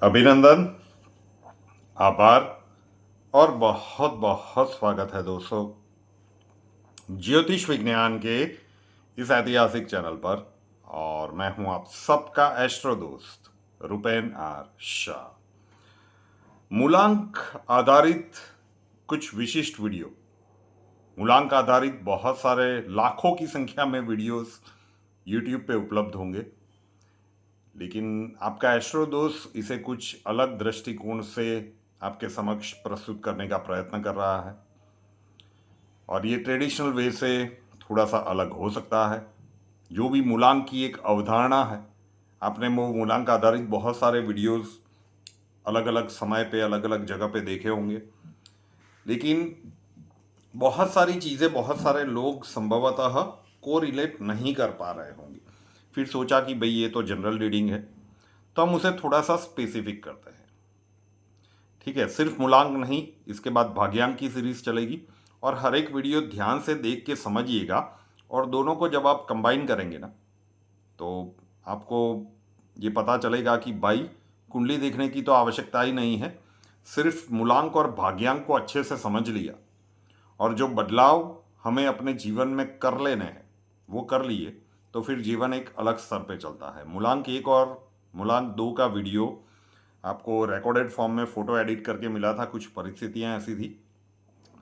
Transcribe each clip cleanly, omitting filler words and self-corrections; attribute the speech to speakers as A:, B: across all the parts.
A: अभिनंदन, आभार और बहुत बहुत स्वागत है दोस्तों ज्योतिष विज्ञान के इस ऐतिहासिक चैनल पर। और मैं हूं आप सबका एस्ट्रो दोस्त रुपेन आर शाह। मूलांक आधारित कुछ विशिष्ट वीडियो, मूलांक आधारित बहुत सारे लाखों की संख्या में वीडियोस यूट्यूब पे उपलब्ध होंगे, लेकिन आपका एस्ट्रो दोस्त इसे कुछ अलग दृष्टिकोण से आपके समक्ष प्रस्तुत करने का प्रयत्न कर रहा है। और ये ट्रेडिशनल वे से थोड़ा सा अलग हो सकता है। जो भी मूलांक की एक अवधारणा है, आपने वो मूलांक आधारित बहुत सारे वीडियोस अलग अलग समय पे अलग अलग जगह पे देखे होंगे, लेकिन बहुत सारी चीज़ें बहुत सारे लोग संभवतः को रिलेट नहीं कर पा रहे होंगे। फिर सोचा कि भाई ये तो जनरल रीडिंग है, तो हम उसे थोड़ा सा स्पेसिफिक करते हैं। ठीक है, सिर्फ मूलांक नहीं, इसके बाद भाग्यांक की सीरीज चलेगी और हर एक वीडियो ध्यान से देख के समझिएगा। और दोनों को जब आप कंबाइन करेंगे ना, तो आपको ये पता चलेगा कि भाई कुंडली देखने की तो आवश्यकता ही नहीं है, सिर्फ मूलांक और भाग्यांक को अच्छे से समझ लिया और जो बदलाव हमें अपने जीवन में कर लेने हैं वो कर लिए, तो फिर जीवन एक अलग स्तर पे चलता है। मूलांक 1 और मूलांक 2 का वीडियो आपको रिकॉर्डेड फॉर्म में फ़ोटो एडिट करके मिला था, कुछ परिस्थितियां ऐसी थी।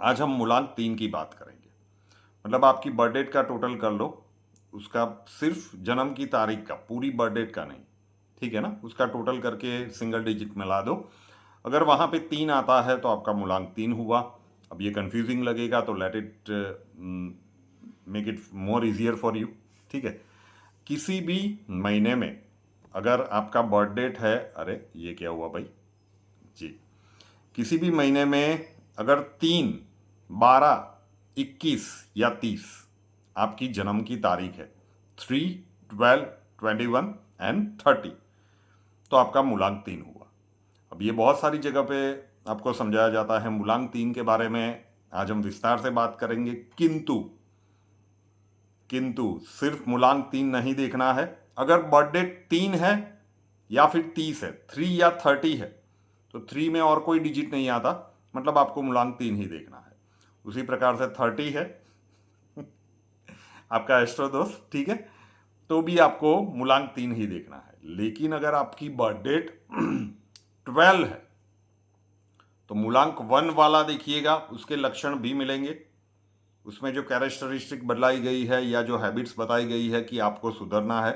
A: आज हम मूलांक 3 की बात करेंगे। मतलब आपकी बर्थ डेट का टोटल कर लो, उसका सिर्फ जन्म की तारीख का, पूरी बर्थ डेट का नहीं, ठीक है ना, उसका टोटल करके सिंगल डिजिट मिला दो। अगर वहाँ पे 3 आता है तो आपका मूलांक 3 हुआ। अब ये कंफ्यूजिंग लगेगा तो let it make it more easier for you. ठीक है, किसी भी महीने में अगर आपका बर्थ डेट है, अरे ये क्या हुआ भाई जी, किसी भी महीने में अगर 3, 12, 21 या 30 आपकी जन्म की तारीख है, 3, 12, 21 एंड 30, तो आपका मूलांक 3 हुआ। अब ये बहुत सारी जगह पे आपको समझाया जाता है। मूलांक 3 के बारे में आज हम विस्तार से बात करेंगे, किंतु सिर्फ मूलांक 3 नहीं देखना है। अगर बर्थ डेट 3 है या फिर 30 है, 3 या 30 है, तो 3 में और कोई डिजिट नहीं आता, मतलब आपको मूलांक 3 ही देखना है। उसी प्रकार से 30 है आपका एस्ट्रो दोस्त, ठीक है, तो भी आपको मूलांक 3 ही देखना है। लेकिन अगर आपकी बर्थ डेट 12 है तो मूलांक 1 वाला देखिएगा, उसके लक्षण भी मिलेंगे। उसमें जो कैरेक्टरिस्टिक बदलाई गई है या जो हैबिट्स बताई गई है कि आपको सुधरना है,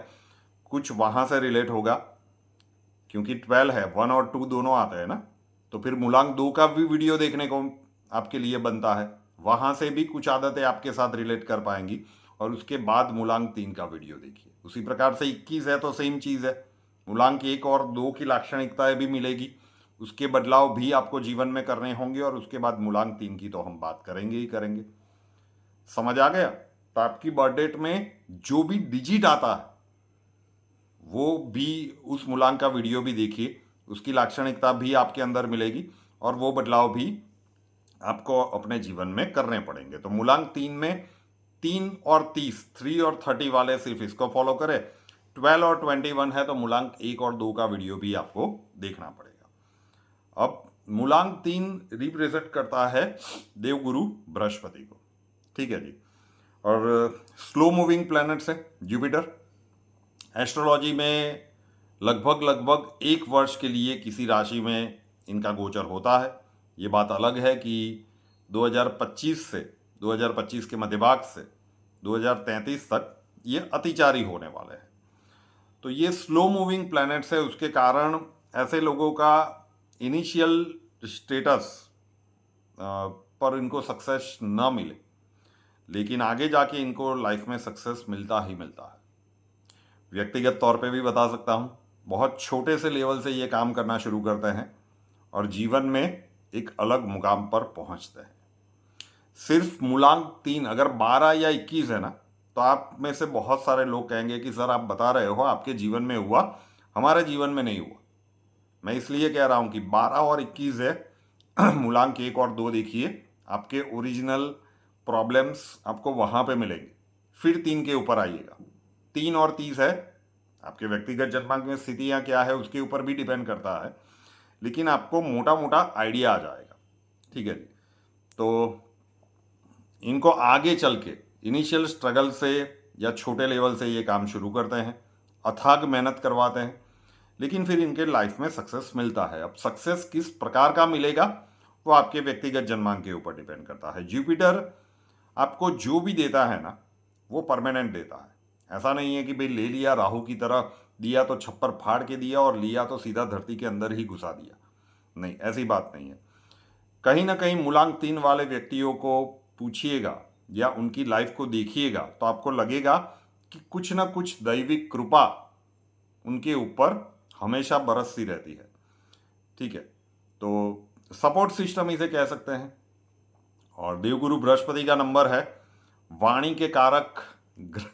A: कुछ वहाँ से रिलेट होगा, क्योंकि 12 है, 1 और 2 दोनों आते हैं ना। तो फिर मूलांक 2 का भी वीडियो देखने को आपके लिए बनता है, वहाँ से भी कुछ आदतें आपके साथ रिलेट कर पाएंगी। और उसके बाद मूलांक 3 का वीडियो देखिए। उसी प्रकार से 21 है तो सेम चीज़ है, मूलांक 1 और 2 की लाक्षणिकताएं भी मिलेगी, उसके बदलाव भी आपको जीवन में करने होंगे। और उसके बाद मूलांक 3 की तो हम बात करेंगे ही करेंगे। समझ आ गया? तो आपकी बर्थ डेट में जो भी डिजिट आता है वो भी उस मूलांक का वीडियो भी देखिए, उसकी लाक्षणिकता भी आपके अंदर मिलेगी और वो बदलाव भी आपको अपने जीवन में करने पड़ेंगे। तो मूलांक 3 में 3 और 30, 3 और 30 वाले सिर्फ इसको फॉलो करें। 12 और 21 है तो मूलांक 1 और 2 का वीडियो भी आपको देखना पड़ेगा। अब मूलांक 3 रिप्रेजेंट करता है देवगुरु बृहस्पति को, ठीक है जी। और स्लो मूविंग प्लैनेट्स है जुपिटर। एस्ट्रोलॉजी में लगभग 1 वर्ष के लिए किसी राशि में इनका गोचर होता है। ये बात अलग है कि 2025 से 2025 के मध्य भाग से 2033 तक ये अतिचारी होने वाले हैं। तो ये स्लो मूविंग प्लैनेट्स है, उसके कारण ऐसे लोगों का इनिशियल स्टेटस पर इनको सक्सेस ना मिले, लेकिन आगे जाके इनको लाइफ में सक्सेस मिलता ही मिलता है। व्यक्तिगत तौर पे भी बता सकता हूँ, बहुत छोटे से लेवल से ये काम करना शुरू करते हैं और जीवन में एक अलग मुकाम पर पहुँचते हैं। सिर्फ मूलांक 3 अगर 12 या 21 है ना, तो आप में से बहुत सारे लोग कहेंगे कि सर आप बता रहे हो आपके जीवन में हुआ, हमारे जीवन में नहीं हुआ। मैं इसलिए कह रहा हूँ कि 12 और 21 है मूलांक 1 और 2 देखिए, आपके ओरिजिनल प्रॉब्लम्स आपको वहाँ पे मिलेंगे। फिर 3 के ऊपर आइएगा। 3 और 30 है, आपके व्यक्तिगत जन्मांक में स्थितियाँ क्या है उसके ऊपर भी डिपेंड करता है, लेकिन आपको मोटा मोटा आइडिया आ जाएगा। ठीक है जी। तो इनको आगे चल के इनिशियल स्ट्रगल से या छोटे लेवल से ये काम शुरू करते हैं, अथाग मेहनत करवाते हैं, लेकिन फिर इनके लाइफ में सक्सेस मिलता है। अब सक्सेस किस प्रकार का मिलेगा वो आपके व्यक्तिगत जन्मांक के ऊपर डिपेंड करता है। जुपिटर आपको जो भी देता है ना वो परमानेंट देता है। ऐसा नहीं है कि भाई ले लिया राहु की तरह, दिया तो छप्पर फाड़ के दिया और लिया तो सीधा धरती के अंदर ही घुसा दिया। नहीं, ऐसी बात नहीं है। कहीं ना कहीं मूलांक 3 वाले व्यक्तियों को पूछिएगा या उनकी लाइफ को देखिएगा तो आपको लगेगा कि कुछ ना कुछ दैविक कृपा उनके ऊपर हमेशा बरसती रहती है। ठीक है, तो सपोर्ट सिस्टम इसे कह सकते हैं। और देवगुरु बृहस्पति का नंबर है वाणी के कारक ग्रह।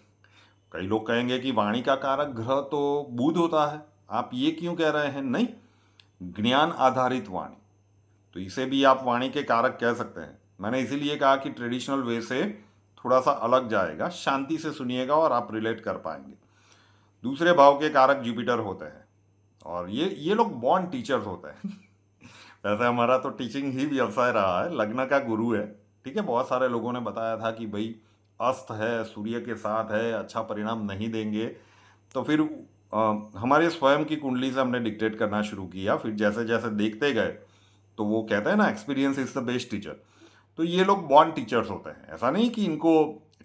A: कई लोग कहेंगे कि वाणी का कारक ग्रह तो बुध होता है, आप ये क्यों कह रहे हैं? नहीं, ज्ञान आधारित वाणी, तो इसे भी आप वाणी के कारक कह सकते हैं। मैंने इसीलिए कहा कि ट्रेडिशनल वे से थोड़ा सा अलग जाएगा, शांति से सुनिएगा और आप रिलेट कर पाएंगे। दूसरे भाव के कारक जुपिटर होते हैं और ये लोग बॉर्न टीचर्स होते हैं। वैसे हमारा तो टीचिंग ही व्यवसाय रहा है, लग्न का गुरु है। ठीक है, बहुत सारे लोगों ने बताया था कि भाई अस्त है, सूर्य के साथ है, अच्छा परिणाम नहीं देंगे। तो फिर हमारे स्वयं की कुंडली से हमने डिक्टेट करना शुरू किया। फिर जैसे जैसे देखते गए तो वो कहते हैं ना, experience is the best teacher. तो ये लोग बॉर्न टीचर्स होते हैं। ऐसा नहीं कि इनको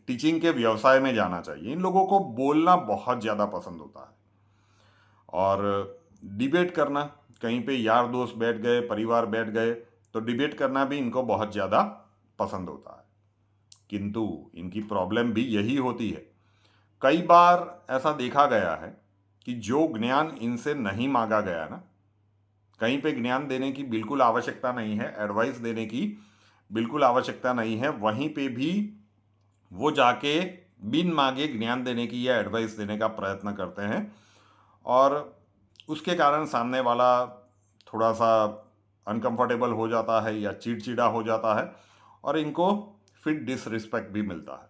A: टीचिंग के व्यवसाय में जाना चाहिए, इन लोगों को बोलना बहुत ज़्यादा पसंद होता है और डिबेट करना। कहीं पे यार दोस्त बैठ गए, परिवार बैठ गए, तो डिबेट करना भी इनको बहुत ज़्यादा पसंद होता है। किंतु इनकी प्रॉब्लम भी यही होती है, कई बार ऐसा देखा गया है कि जो ज्ञान इनसे नहीं मांगा गया ना, कहीं पे ज्ञान देने की बिल्कुल आवश्यकता नहीं है, एडवाइस देने की बिल्कुल आवश्यकता नहीं है, वहीं पे भी वो जाके बिन मांगे ज्ञान देने की या एडवाइस देने का प्रयत्न करते हैं और उसके कारण सामने वाला थोड़ा सा अनकंफर्टेबल हो जाता है या चिड़चिड़ा हो जाता है और इनको फिर डिसरिस्पेक्ट भी मिलता है।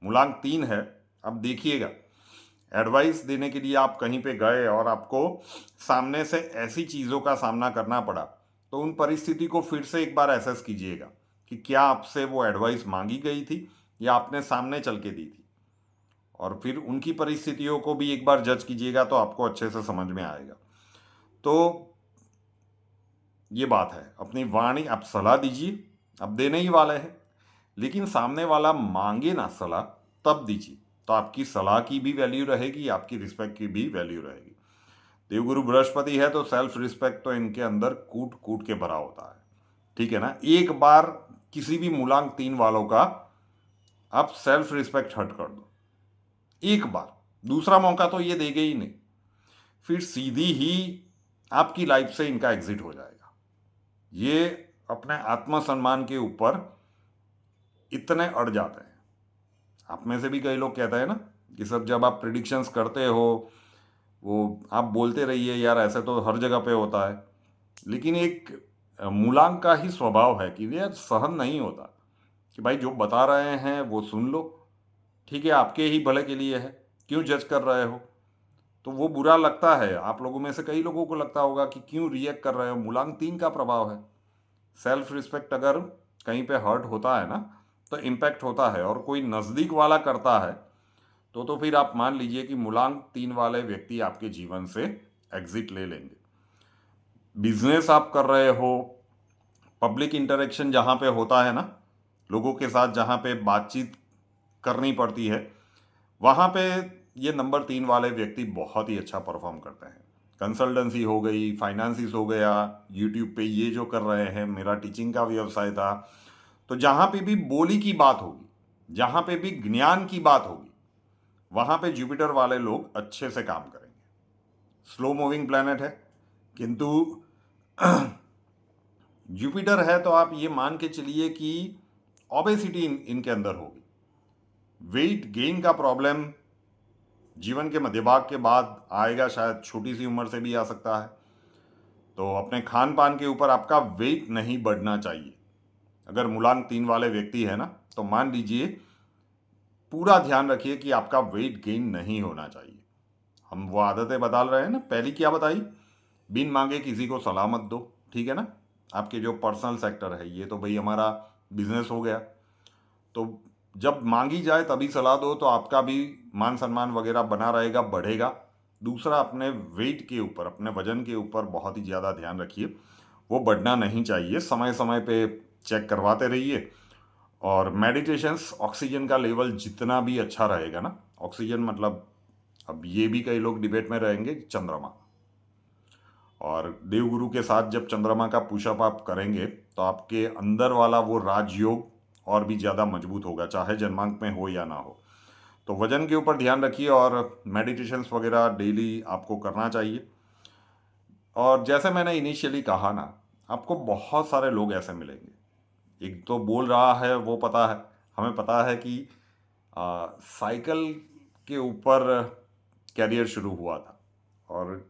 A: मूलांक 3 है। अब देखिएगा, एडवाइस देने के लिए आप कहीं पे गए और आपको सामने से ऐसी चीज़ों का सामना करना पड़ा, तो उन परिस्थिति को फिर से एक बार एसेस कीजिएगा कि क्या आपसे वो एडवाइस मांगी गई थी या आपने सामने चल के दी थी, और फिर उनकी परिस्थितियों को भी एक बार जज कीजिएगा तो आपको अच्छे से समझ में आएगा। तो ये बात है, अपनी वाणी आप सलाह दीजिए, अब देने ही वाले हैं, लेकिन सामने वाला मांगे ना सलाह तब दीजिए, तो आपकी सलाह की भी वैल्यू रहेगी, आपकी रिस्पेक्ट की भी वैल्यू रहेगी। देवगुरु बृहस्पति है तो सेल्फ रिस्पेक्ट तो इनके अंदर कूट कूट के भरा होता है। ठीक है ना, एक बार किसी भी मूलांक 3 वालों का आप सेल्फ रिस्पेक्ट हट कर दो, एक बार, दूसरा मौका तो ये देंगे ही नहीं, फिर सीधी ही आपकी लाइफ से इनका एग्जिट हो जाएगा। ये अपने आत्मसम्मान के ऊपर इतने अड़ जाते हैं। आप में से भी कई लोग कहते हैं ना कि सर जब आप प्रिडिक्शंस करते हो वो आप बोलते रहिए यार, ऐसे तो हर जगह पे होता है, लेकिन एक मूलांक का ही स्वभाव है कि यार सहन नहीं होता कि भाई जो बता रहे हैं वो सुन लो, ठीक है आपके ही भले के लिए है, क्यों जज कर रहे हो। तो वो बुरा लगता है, आप लोगों में से कई लोगों को लगता होगा कि क्यों रिएक्ट कर रहे हो। मूलांक 3 का प्रभाव है, सेल्फ रिस्पेक्ट अगर कहीं पे हर्ट होता है ना तो इम्पैक्ट होता है, और कोई नज़दीक वाला करता है तो फिर आप मान लीजिए कि मूलांक 3 वाले व्यक्ति आपके जीवन से एग्जिट ले लेंगे। बिजनेस आप कर रहे हो, पब्लिक इंटरेक्शन जहाँ पे होता है ना, लोगों के साथ जहाँ पे बातचीत करनी पड़ती है, वहाँ पे ये नंबर 3 वाले व्यक्ति बहुत ही अच्छा परफॉर्म करते हैं। कंसल्टेंसी हो गई, फाइनेंसिस हो गया, यूट्यूब पे ये जो कर रहे हैं, मेरा टीचिंग का व्यवसाय था, तो जहाँ पे भी बोली की बात होगी, जहाँ पे भी ज्ञान की बात होगी, वहाँ पे जुपिटर वाले लोग अच्छे से काम करेंगे। स्लो मूविंग प्लैनेट है, किंतु जुपिटर है तो आप ये मान के चलिए कि ओबेसिटी इनके अंदर होगी, वेट गेन का प्रॉब्लम जीवन के मध्य भाग के बाद आएगा, शायद छोटी सी उम्र से भी आ सकता है। तो अपने खान पान के ऊपर आपका वेट नहीं बढ़ना चाहिए। अगर मूलांक 3 वाले व्यक्ति है ना, तो मान लीजिए पूरा ध्यान रखिए कि आपका वेट गेन नहीं होना चाहिए। हम वो आदतें बदल रहे हैं ना, पहली क्या बताई, बिन मांगे किसी को सलाह मत दो, ठीक है ना। आपके जो पर्सनल सेक्टर है, ये तो भाई हमारा बिजनेस हो गया। तो जब मांगी जाए तभी सलाह दो, तो आपका भी मान सम्मान वगैरह बना रहेगा, बढ़ेगा। दूसरा, अपने वेट के ऊपर, अपने वजन के ऊपर बहुत ही ज़्यादा ध्यान रखिए। वो बढ़ना नहीं चाहिए, समय समय पे चेक करवाते रहिए। और मेडिटेशंस, ऑक्सीजन का लेवल जितना भी अच्छा रहेगा ना, ऑक्सीजन मतलब, अब ये भी कई लोग डिबेट में रहेंगे, चंद्रमा। और देवगुरु के साथ जब चंद्रमा का पुशअप आप करेंगे तो आपके अंदर वाला वो राजयोग और भी ज़्यादा मजबूत होगा, चाहे जन्मांक में हो या ना हो। तो वजन के ऊपर ध्यान रखिए और मेडिटेशंस वगैरह डेली आपको करना चाहिए। और जैसे मैंने इनिशियली कहा ना, आपको बहुत सारे लोग ऐसे मिलेंगे। एक तो बोल रहा है, वो पता है, हमें पता है कि साइकिल के ऊपर कैरियर शुरू हुआ था, और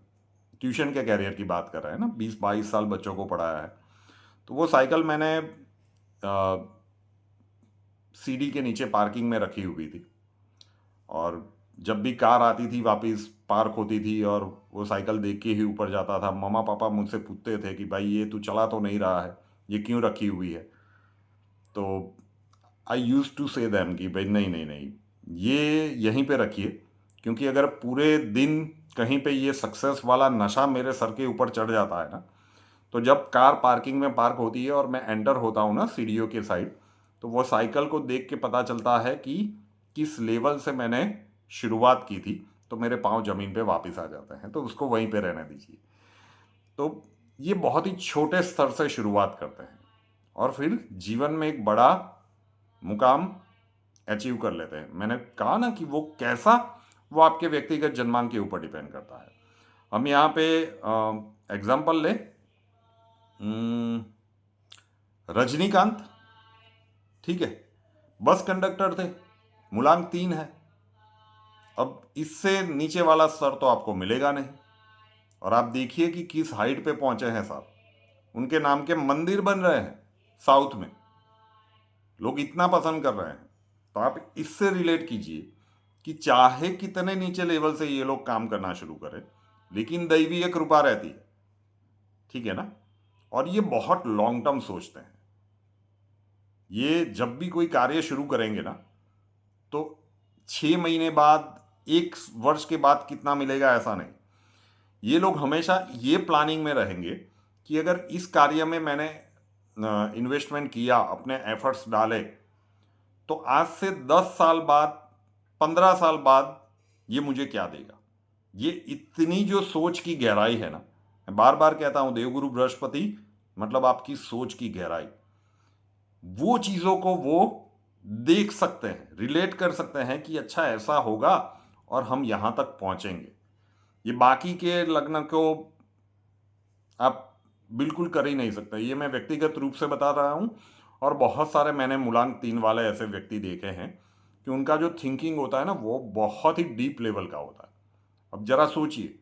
A: ट्यूशन के कैरियर की बात कर रहे हैं ना, 20-22 साल बच्चों को पढ़ाया है। तो वो साइकिल मैंने सीढ़ी के नीचे पार्किंग में रखी हुई थी, और जब भी कार आती थी वापस पार्क होती थी और वो साइकिल देख के ही ऊपर जाता था। मम्मा पापा मुझसे पूछते थे कि भाई ये तू चला तो नहीं रहा है, ये क्यों रखी हुई है। तो आई यूज़ टू से दैम कि भाई नहीं नहीं नहीं, ये यहीं पे रखिए, क्योंकि अगर पूरे दिन कहीं पे ये सक्सेस वाला नशा मेरे सर के ऊपर चढ़ जाता है ना, तो जब कार पार्किंग में पार्क होती है और मैं एंटर होता हूँ ना सीढ़ियों के साइड, तो वो साइकिल को देख के पता चलता है कि किस लेवल से मैंने शुरुआत की थी, तो मेरे पाँव जमीन पे वापस आ जाते हैं। तो उसको वहीं पे रहने दीजिए। तो ये बहुत ही छोटे स्तर से शुरुआत करते हैं और फिर जीवन में एक बड़ा मुकाम अचीव कर लेते हैं। मैंने कहा ना कि वो कैसा, वो आपके व्यक्तिगत जन्मांक के ऊपर डिपेंड करता है। हम यहाँ पे एग्जाम्पल लें, रजनीकांत, ठीक है, बस कंडक्टर थे, मूलांक 3 है। अब इससे नीचे वाला स्तर तो आपको मिलेगा नहीं। और आप देखिए कि किस हाइट पे पहुंचे हैं साहब, उनके नाम के मंदिर बन रहे हैं साउथ में, लोग इतना पसंद कर रहे हैं। तो आप इससे रिलेट कीजिए कि चाहे कितने नीचे लेवल से ये लोग काम करना शुरू करें, लेकिन दैवीय कृपा रहती है, ठीक है ना। और ये बहुत लॉन्ग टर्म सोचते हैं। ये जब भी कोई कार्य शुरू करेंगे ना, तो 6 महीने बाद, 1 वर्ष के बाद कितना मिलेगा ऐसा नहीं। ये लोग हमेशा ये प्लानिंग में रहेंगे कि अगर इस कार्य में मैंने इन्वेस्टमेंट किया, अपने एफर्ट्स डाले, तो आज से 10 साल बाद, 15 साल बाद ये मुझे क्या देगा। ये इतनी जो सोच की गहराई है ना, मैं बार बार कहता हूं, देवगुरु बृहस्पति मतलब आपकी सोच की गहराई। वो चीज़ों को वो देख सकते हैं, रिलेट कर सकते हैं कि अच्छा ऐसा होगा और हम यहां तक पहुंचेंगे। ये बाकी के लग्न को आप बिल्कुल कर ही नहीं सकते। ये मैं व्यक्तिगत रूप से बता रहा हूँ, और बहुत सारे मैंने मूलांक 3 वाले ऐसे व्यक्ति देखे हैं कि उनका जो थिंकिंग होता है ना, वो बहुत ही डीप लेवल का होता है। अब जरा सोचिए,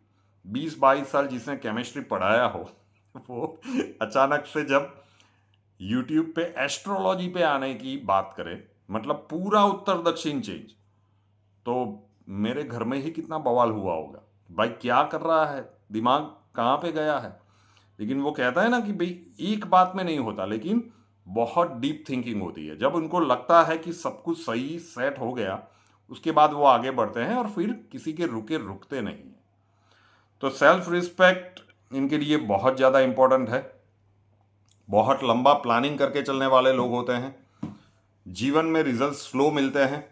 A: 20-22 साल जिसने केमिस्ट्री पढ़ाया हो वो अचानक से जब यूट्यूब पे एस्ट्रोलॉजी पे आने की बात करे, मतलब पूरा उत्तर दक्षिण चेंज, तो मेरे घर में ही कितना बवाल हुआ होगा, भाई क्या कर रहा है, दिमाग कहाँ पे गया है। लेकिन वो कहता है ना कि भाई एक बात में नहीं होता, लेकिन बहुत डीप थिंकिंग होती है। जब उनको लगता है कि सब कुछ सही सेट हो गया, उसके बाद वो आगे बढ़ते हैं और फिर किसी के रुकते नहीं हैं। तो सेल्फ रिस्पेक्ट इनके लिए बहुत ज़्यादा इंपॉर्टेंट है। बहुत लंबा प्लानिंग करके चलने वाले लोग होते हैं। जीवन में रिजल्ट स्लो मिलते हैं,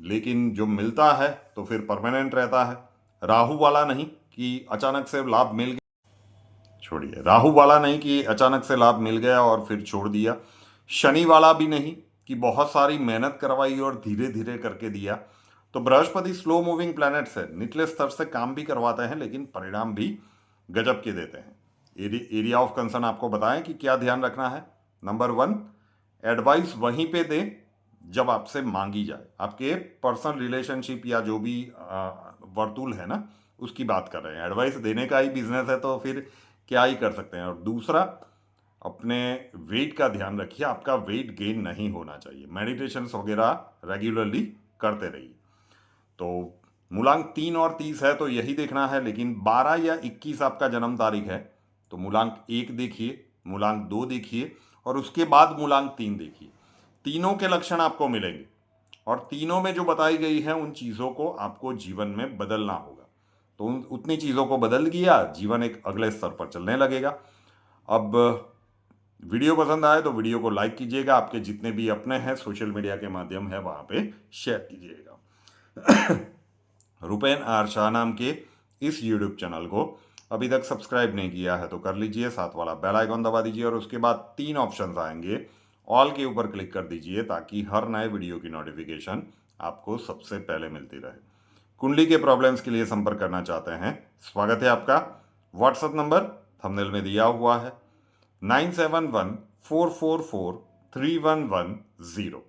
A: लेकिन जो मिलता है तो फिर परमानेंट रहता है। राहु वाला नहीं कि अचानक से लाभ मिल गया, छोड़िए, राहु वाला नहीं कि अचानक से लाभ मिल गया और फिर छोड़ दिया। शनि वाला भी नहीं कि बहुत सारी मेहनत करवाई और धीरे धीरे करके दिया। तो बृहस्पति स्लो मूविंग प्लैनेट्स है, निचले स्तर से काम भी करवाते हैं लेकिन परिणाम भी गजब के देते हैं। एरिया ऑफ कंसर्न आपको बताएं कि क्या ध्यान रखना है। नंबर 1, एडवाइस वहीं पे दें जब आपसे मांगी जाए। आपके पर्सनल रिलेशनशिप या जो भी वर्तुल है ना, उसकी बात कर रहे हैं। एडवाइस देने का ही बिजनेस है तो फिर क्या ही कर सकते हैं। और दूसरा, अपने वेट का ध्यान रखिए, आपका वेट गेन नहीं होना चाहिए। मेडिटेशंस वगैरह रेगुलरली करते रहिए। तो मूलांक 3 और 30 है तो यही देखना है, लेकिन 12 या 21 आपका जन्म तारीख है तो मूलांक 1 देखिए, मूलांक 2 देखिए और उसके बाद मूलांक 3 देखिए। तीनों के लक्षण आपको मिलेंगे और तीनों में जो बताई गई है उन चीज़ों को आपको जीवन में बदलना होगा। तो उतनी चीज़ों को बदल दिया, जीवन एक अगले स्तर पर चलने लगेगा। अब वीडियो पसंद आए तो वीडियो को लाइक कीजिएगा, आपके जितने भी अपने हैं सोशल मीडिया के माध्यम है वहाँ पे शेयर कीजिएगा। रुपेन आर शाह नाम के इस यूट्यूब चैनल को अभी तक सब्सक्राइब नहीं किया है तो कर लीजिए, साथ वाला बेल आइकॉन दबा दीजिए और उसके बाद 3 ऑप्शंस आएंगे, ऑल के ऊपर क्लिक कर दीजिए ताकि हर नए वीडियो की नोटिफिकेशन आपको सबसे पहले मिलती रहे। कुंडली के प्रॉब्लम्स के लिए संपर्क करना चाहते हैं, स्वागत है आपका। व्हाट्सएप नंबर थंबनेल में दिया हुआ है 9714443110,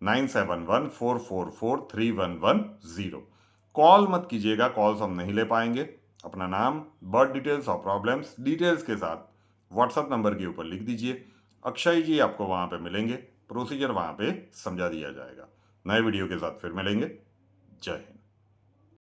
A: 9714443110। कॉल मत कीजिएगा, कॉल्स हम नहीं ले पाएंगे। अपना नाम, बर्थ डिटेल्स और प्रॉब्लम्स डिटेल्स के साथ व्हाट्सएप नंबर के ऊपर लिख दीजिए। अक्षय जी आपको वहाँ पे मिलेंगे, प्रोसीजर वहाँ पे समझा दिया जाएगा। नए वीडियो के साथ फिर मिलेंगे। जय हिंद।